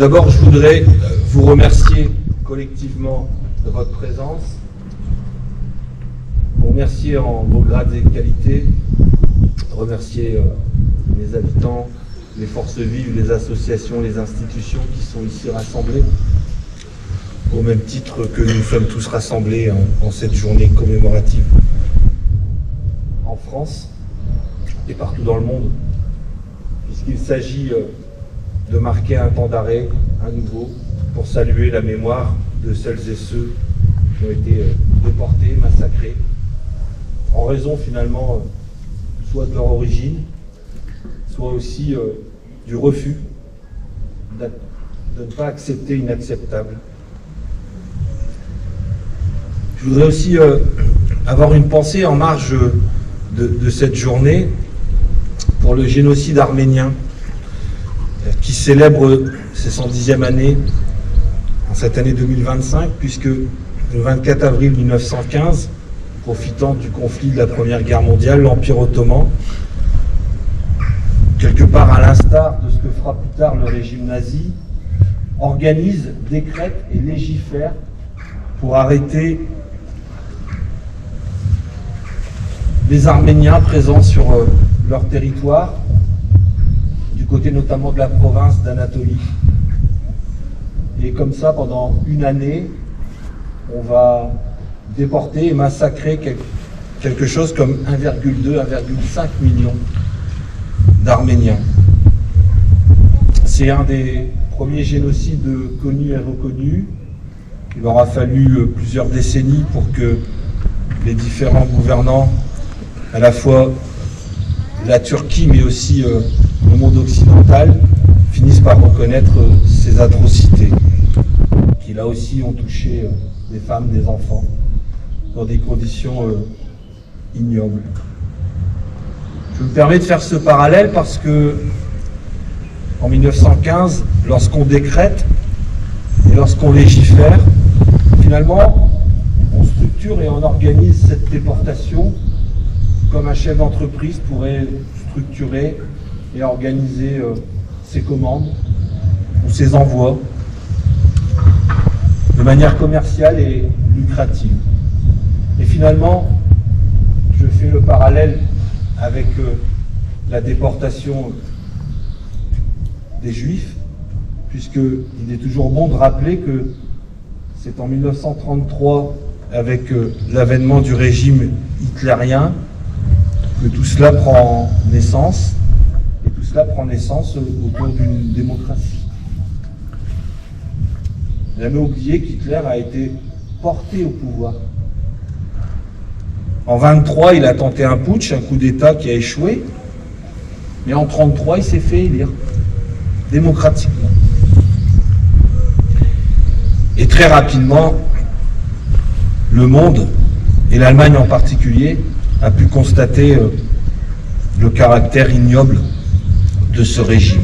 D'abord, je voudrais vous remercier collectivement de votre présence, vous remercier en vos grades et qualités, remercier les habitants, les forces vives, les associations, les institutions qui sont ici rassemblées, au même titre que nous sommes tous rassemblés en cette journée commémorative en France et partout dans le monde, puisqu'il s'agit de marquer un temps d'arrêt, à nouveau, pour saluer la mémoire de celles et ceux qui ont été déportés, massacrés, en raison finalement soit de leur origine, soit aussi du refus de ne pas accepter l'inacceptable. Je voudrais aussi avoir une pensée en marge de cette journée pour le génocide arménien qui célèbre ses 110e année en cette année 2025, puisque le 24 avril 1915, profitant du conflit de la Première Guerre mondiale, l'Empire ottoman, quelque part à l'instar de ce que fera plus tard le régime nazi, organise, décrète et légifère pour arrêter les Arméniens présents sur leur territoire, du côté notamment de la province d'Anatolie. Et comme ça, pendant une année, on va déporter et massacrer quelque chose comme 1,2, 1,5 million d'Arméniens. C'est un des premiers génocides connus et reconnus. Il aura fallu plusieurs décennies pour que les différents gouvernants, à la fois la Turquie mais aussi le monde occidental, finissent par reconnaître ces atrocités qui là aussi ont touché des femmes, des enfants dans des conditions ignobles. Je me permets de faire ce parallèle parce que en 1915, lorsqu'on décrète et lorsqu'on légifère, finalement on structure et on organise cette déportation comme un chef d'entreprise pourrait structurer et organiser ses commandes ou ses envois de manière commerciale et lucrative. Et finalement, je fais le parallèle avec la déportation des Juifs, puisqu'il est toujours bon de rappeler que c'est en 1933, avec l'avènement du régime hitlérien, que tout cela prend naissance, et tout cela prend naissance autour d'une démocratie. Jamais oublié qu'Hitler a été porté au pouvoir. En 1923, il a tenté un putsch, un coup d'État qui a échoué, mais en 1933, il s'est fait élire, démocratiquement. Et très rapidement, le monde, et l'Allemagne en particulier, a pu constater le caractère ignoble de ce régime.